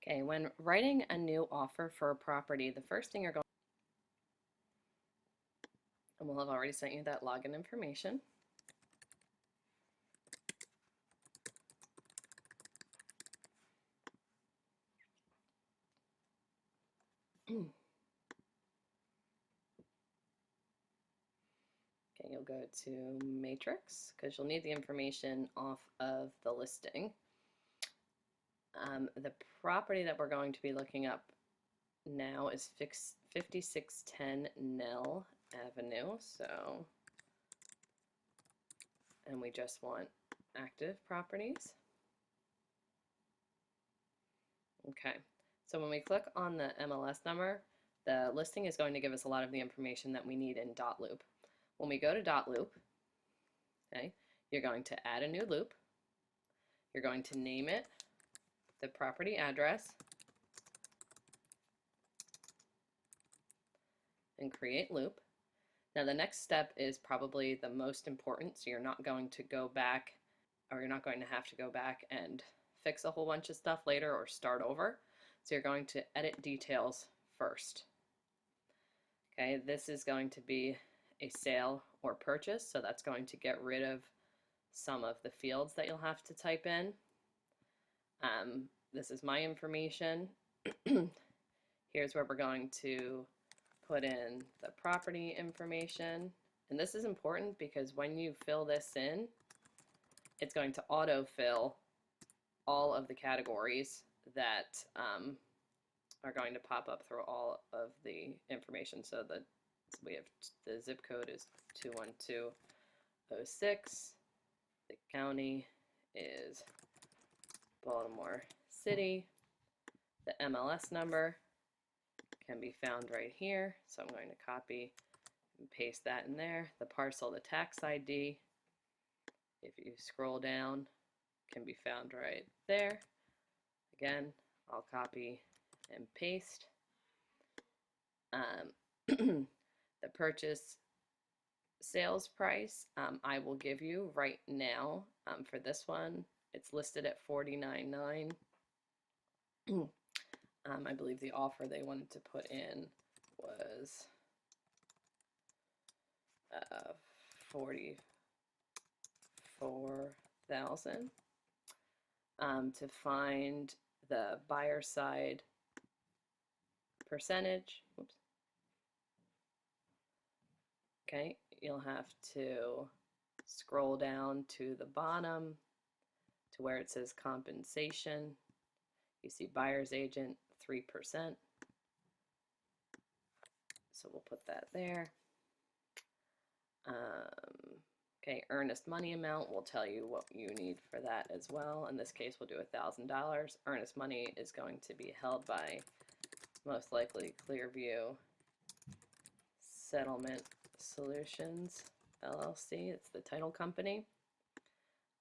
Okay, when writing a new offer for a property, the first thing you're going, and we'll have already sent you that login information. Okay, you'll go to Matrix because you'll need the information off of the listing. The property that we're going to be looking up now is 5610 Nell Avenue. And we just want active properties. Okay, so when we click on the MLS number, the listing is going to give us a lot of the information that we need in dotloop. When we go to dotloop, okay, you're going to add a new loop. You're going to name it the property address and create loop. Now the next step is probably the most important, so you're not going to go back, or you're not going to have to go back and fix a whole bunch of stuff later or start over. So you're going to edit details first. Okay, this is going to be a sale or purchase, so that's going to get rid of some of the fields that you'll have to type in. This is my information. Here's where we're going to put in the property information. And this is important because when you fill this in, it's going to autofill all of the categories that are going to pop up through all of the information. So we have the zip code is 21206. The county is Baltimore City. The MLS number can be found right here. So I'm going to copy and paste that in there. The parcel, the tax ID, if you scroll down, can be found right there. Again, I'll copy and paste. The purchase sales price I will give you right now for this one. It's listed at $49,900. I believe the offer they wanted to put in was $44,000. To find the buyer side percentage, oops. Okay, you'll have to scroll down to the bottom to where it says compensation. You see buyer's agent 3%. So we'll put that there. Okay, earnest money amount will tell you what you need for that as well. In this case, we'll do $1,000. Earnest money is going to be held by most likely Clearview Settlement Solutions LLC. It's the title company.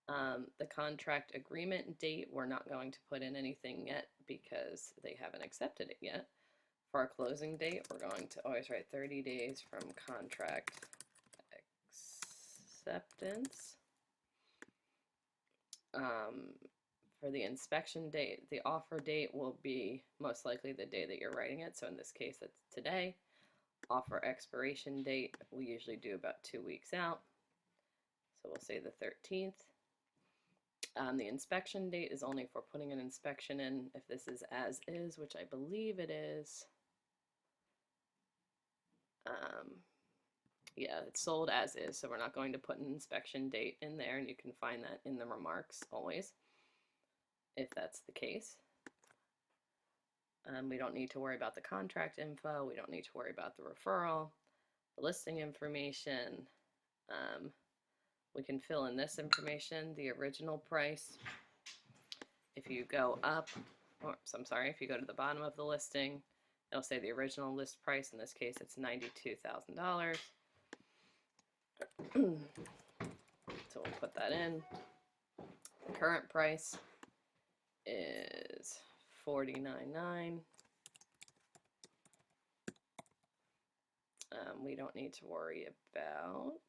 The contract agreement date, we're not going to put in anything yet because they haven't accepted it yet. For our closing date, we're going to always write 30 days from contract acceptance. For the inspection date, the offer date will be most likely the day that you're writing it. So in this case, it's today. Offer expiration date, we usually do about 2 weeks out. So we'll say the 13th. The inspection date is only for putting an inspection in if this is as is, which I believe it is. Yeah, it's sold as is, so we're not going to put an inspection date in there, and you can find that in the remarks always, if that's the case. We don't need to worry about the contract info. We don't need to worry about the referral, the listing information. We can fill in this information, the original price. If you go up, I'm sorry, if you go to the bottom of the listing, it'll say the original list price. In this case, it's $92,000. So we'll put that in. The current price is $49,900. We don't need to worry about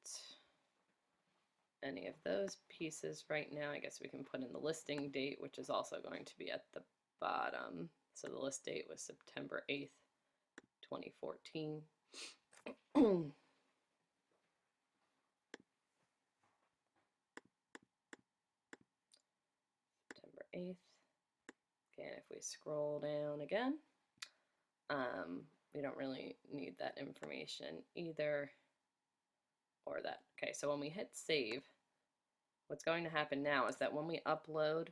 any of those pieces right now. I guess we can put in the listing date, which is also going to be at the bottom. So the list date was September 8th, 2014. September 8th. Again, if we scroll down again, we don't really need that information either, or that. Okay, so when we hit save, what's going to happen now is that when we upload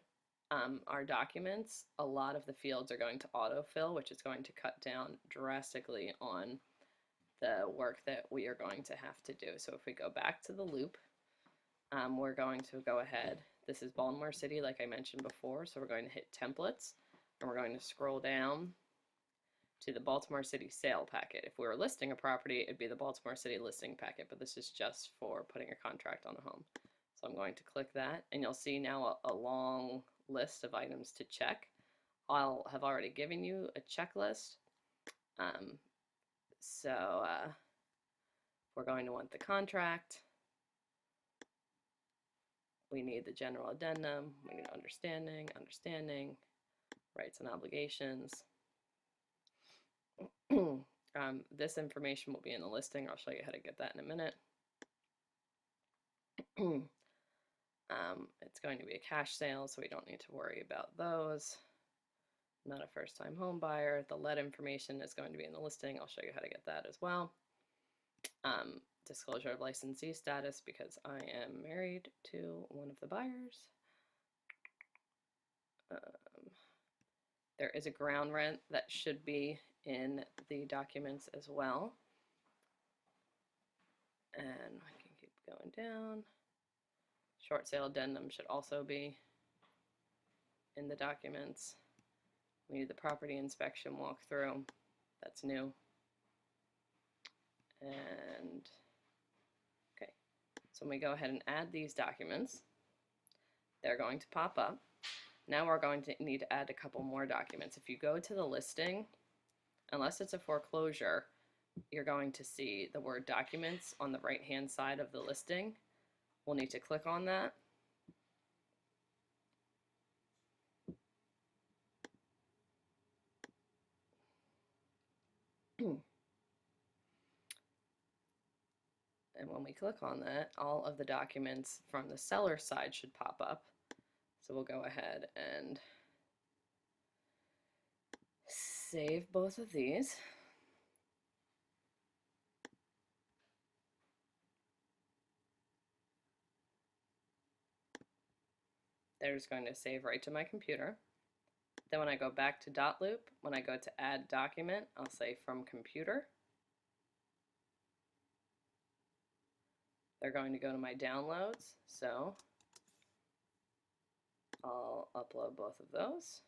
our documents, a lot of the fields are going to autofill, which is going to cut down drastically on the work that we are going to have to do. So if we go back to the loop, we're going to go ahead. This is Baltimore City, like I mentioned before, so we're going to hit templates, and we're going to scroll down to the Baltimore City sale packet. If we were listing a property, it'd be the Baltimore City listing packet, but this is just for putting a contract on a home. So I'm going to click that, and you'll see now a long list of items to check. I'll have already given you a checklist. We're going to want the contract. We need the general addendum. We need understanding, rights and obligations. This information will be in the listing. I'll show you how to get that in a minute. It's going to be a cash sale, so we don't need to worry about those. Not a first-time home buyer. The lead information is going to be in the listing. I'll show you how to get that as well. Disclosure of licensee status, because I am married to one of the buyers. There is a ground rent that should be in the documents as well. And I can keep going down. Short sale addendum should also be in the documents. We need the property inspection walkthrough. That's new. And okay, so when we go ahead and add these documents, they're going to pop up. Now we're going to need to add a couple more documents. If you go to the listing, unless it's a foreclosure, you're going to see the word documents on the right-hand side of the listing. We'll need to click on that. And when we click on that, all of the documents from the seller side should pop up. So we'll go ahead and save both of these. They're just going to save right to my computer. Then when I go back to dotloop, when I go to add document, I'll say from computer. They're going to go to my downloads, so I'll upload both of those.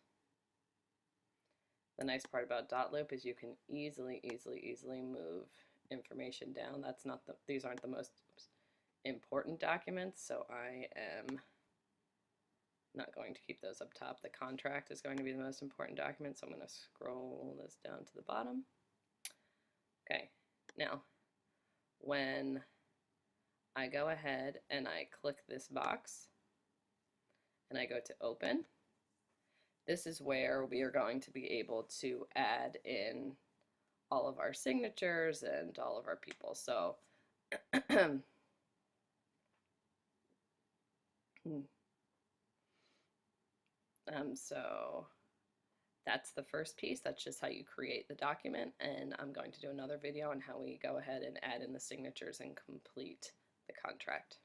The nice part about dotloop is you can easily move information down. These aren't the most important documents, so I am not going to keep those up top. The contract is going to be the most important document, so I'm going to scroll this down to the bottom. Okay, now when I go ahead and I click this box and I go to open, this is where we are going to be able to add in all of our signatures and all of our people. So so that's the first piece. That's just how you create the document, and I'm going to do another video on how we go ahead and add in the signatures and complete the contract.